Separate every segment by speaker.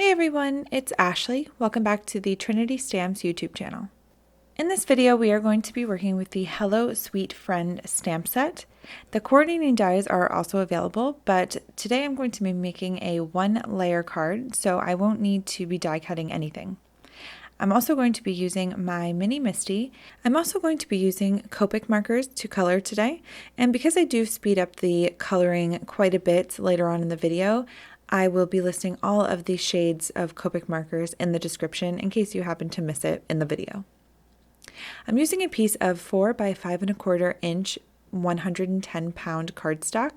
Speaker 1: Hey everyone, it's Ashley. Welcome back to the Trinity Stamps YouTube channel. In this video, we are going to be working with the Hello Sweet Friend stamp set. The coordinating dies are also available, but today I'm going to be making a one layer card, so I won't need to be die cutting anything. I'm also going to be using my Mini Misty. I'm also going to be using Copic markers to color today, and because I do speed up the coloring quite a bit later on in the video, I will be listing all of the shades of Copic markers in the description in case you happen to miss it in the video. I'm using a piece of 4 by 5¼ inch 110-pound cardstock,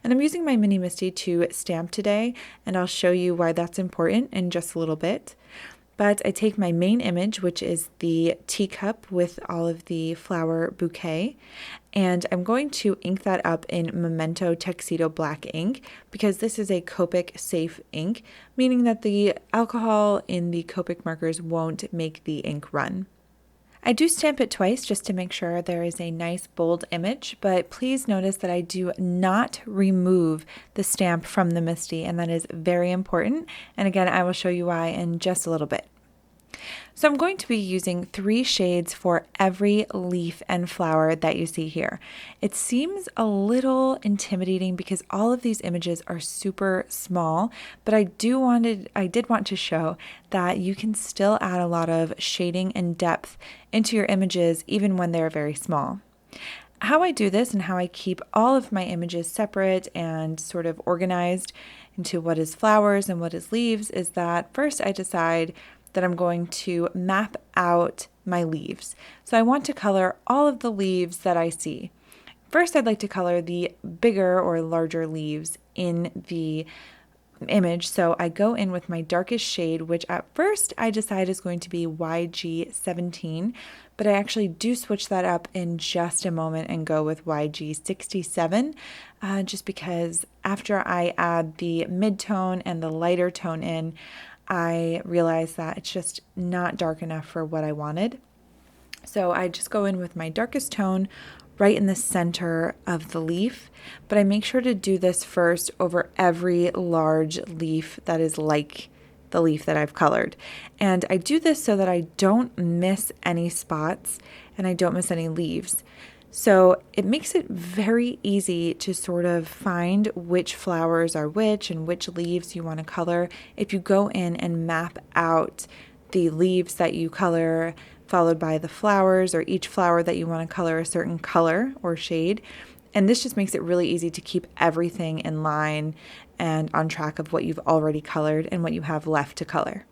Speaker 1: and I'm using my Mini Misty to stamp today, and I'll show you why that's important in just a little bit. But I take my main image, which is the teacup with all of the flower bouquet, and I'm going to ink that up in Memento Tuxedo Black ink because this is a Copic safe ink, meaning that the alcohol in the Copic markers won't make the ink run. I do stamp it twice just to make sure there is a nice bold image, but please notice that I do not remove the stamp from the Misty, and that is very important. And again, I will show you why in just a little bit. So I'm going to be using 3 shades for every leaf and flower that you see here. It seems a little intimidating because all of these images are super small, but I did want to show that you can still add a lot of shading and depth into your images even when they're very small. How I do this and how I keep all of my images separate and sort of organized into what is flowers and what is leaves is that first I decide that I'm going to map out my leaves. So I want to color all of the leaves that I see. First, I'd like to color the bigger or larger leaves in the image. So I go in with my darkest shade, which at first I decide is going to be YG17, but I actually do switch that up in just a moment and go with YG67, just because after I add the mid-tone and the lighter tone in, I realized that it's just not dark enough for what I wanted. So I just go in with my darkest tone right in the center of the leaf, but I make sure to do this first over every large leaf that is like the leaf that I've colored. And I do this so that I don't miss any spots and I don't miss any leaves. So it makes it very easy to sort of find which flowers are which and which leaves you want to color if you go in and map out the leaves that you color followed by the flowers, or each flower that you want to color a certain color or shade. And this just makes it really easy to keep everything in line and on track of what you've already colored and what you have left to color.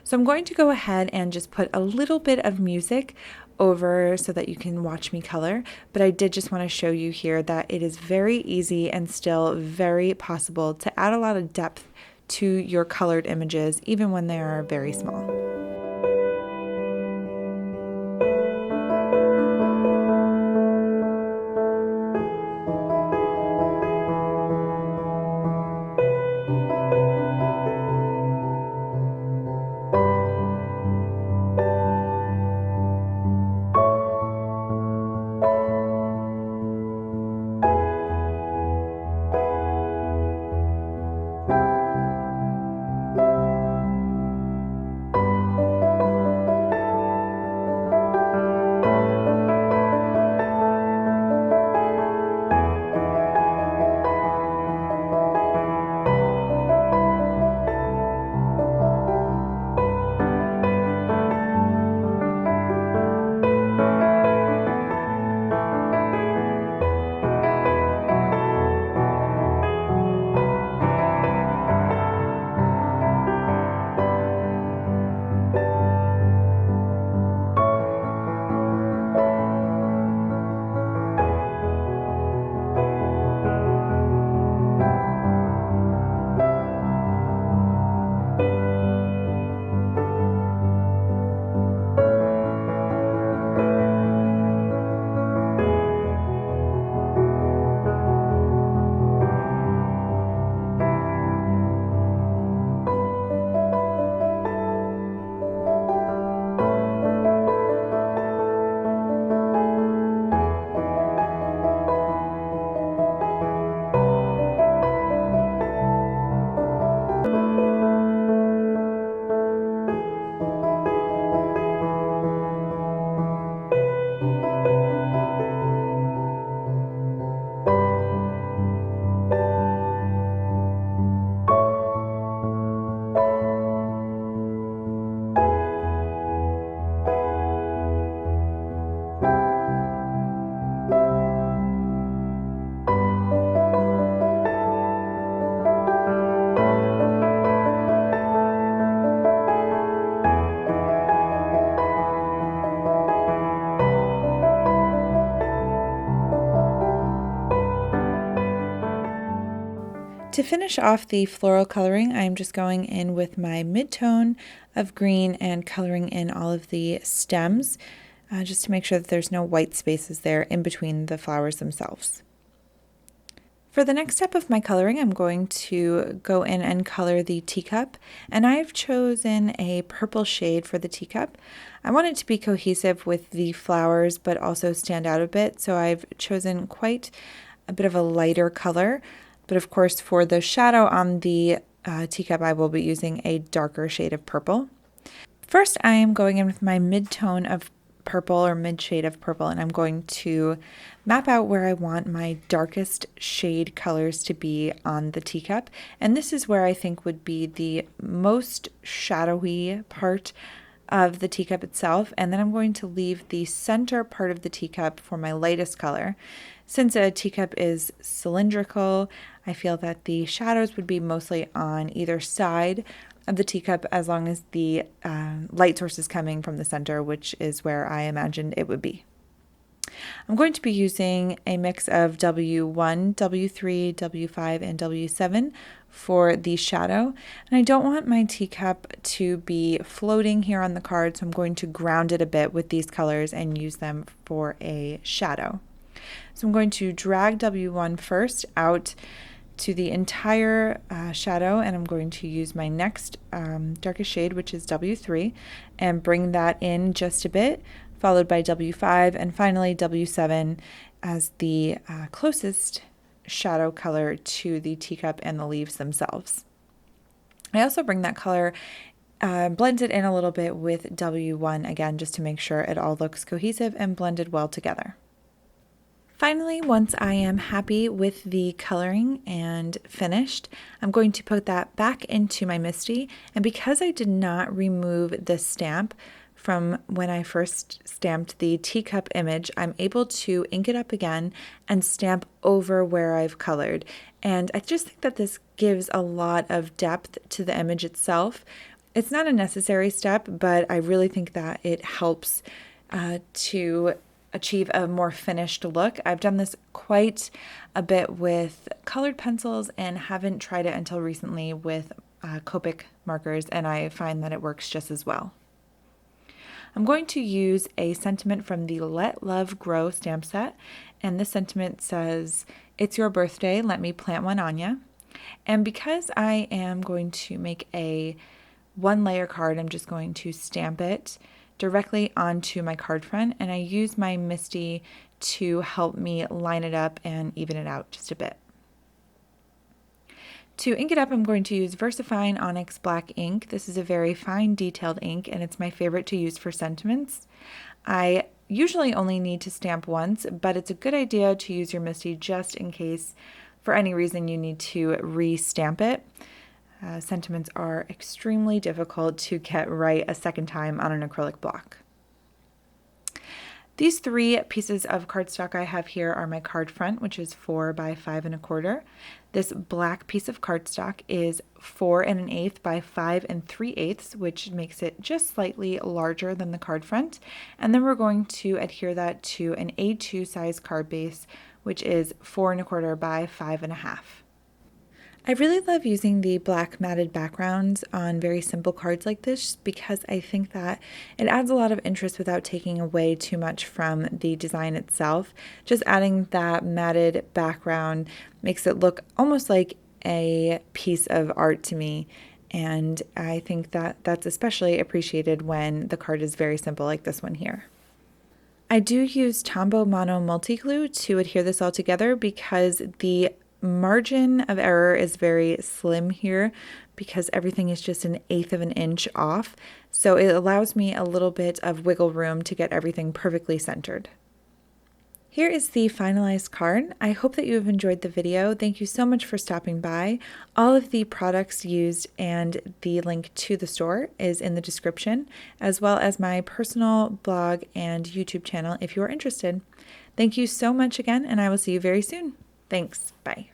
Speaker 1: So I'm going to go ahead and just put a little bit of music over so that you can watch me color, but I did just want to show you here that it is very easy and still very possible to add a lot of depth to your colored images even when they are very small. To finish off the floral coloring, I'm just going in with my mid-tone of green and coloring in all of the stems, just to make sure that there's no white spaces there in between the flowers themselves. For the next step of my coloring, I'm going to go in and color the teacup, and I've chosen a purple shade for the teacup. I want it to be cohesive with the flowers but also stand out a bit, so I've chosen quite a bit of a lighter color. But of course, for the shadow on the teacup, I will be using a darker shade of purple. First, I am going in with my mid-tone of purple or mid-shade of purple, and I'm going to map out where I want my darkest shade colors to be on the teacup. And this is where I think would be the most shadowy part of the teacup itself. And then I'm going to leave the center part of the teacup for my lightest color. Since a teacup is cylindrical, I feel that the shadows would be mostly on either side of the teacup as long as the light source is coming from the center, which is where I imagined it would be. I'm going to be using a mix of W1, W3, W5, and W7 for the shadow. And I don't want my teacup to be floating here on the card, so I'm going to ground it a bit with these colors and use them for a shadow. So I'm going to drag W1 first out to the entire shadow, and I'm going to use my next darkest shade, which is W3, and bring that in just a bit, followed by W5, and finally W7 as the closest shadow color to the teacup and the leaves themselves. I also bring that color, blend it in a little bit with W1 again, just to make sure it all looks cohesive and blended well together. Finally, once I am happy with the coloring and finished, I'm going to put that back into my MISTI. And because I did not remove the stamp from when I first stamped the teacup image, I'm able to ink it up again and stamp over where I've colored. And I just think that this gives a lot of depth to the image itself. It's not a necessary step, but I really think that it helps to achieve a more finished look. I've done this quite a bit with colored pencils and haven't tried it until recently with Copic markers, and I find that it works just as well. I'm going to use a sentiment from the Let Love Grow stamp set, and this sentiment says, "It's your birthday, let me plant one on ya." And because I am going to make a one layer card, I'm just going to stamp it directly onto my card front, and I use my MISTI to help me line it up and even it out just a bit. To ink it up, I'm going to use VersaFine Onyx Black ink. This is a very fine detailed ink, and it's my favorite to use for sentiments. I usually only need to stamp once, but it's a good idea to use your MISTI just in case for any reason you need to re-stamp it. Sentiments are extremely difficult to get right a second time on an acrylic block. These three pieces of cardstock I have here are my card front, which is 4 by 5 1/4. This black piece of cardstock is 4 1/8 by 5 3/8, which makes it just slightly larger than the card front. And then we're going to adhere that to an A2 size card base, which is 4 1/4 by 5 1/2. I really love using the black matted backgrounds on very simple cards like this because I think that it adds a lot of interest without taking away too much from the design itself. Just adding that matted background makes it look almost like a piece of art to me, and I think that that's especially appreciated when the card is very simple like this one here. I do use Tombow Mono Multi-Glue to adhere this all together because the margin of error is very slim here because everything is just 1/8 of an inch off. So it allows me a little bit of wiggle room to get everything perfectly centered. Here is the finalized card. I hope that you have enjoyed the video. Thank you so much for stopping by. All of the products used and the link to the store is in the description, as well as my personal blog and YouTube channel if you are interested. Thank you so much again, and I will see you very soon. Thanks. Bye.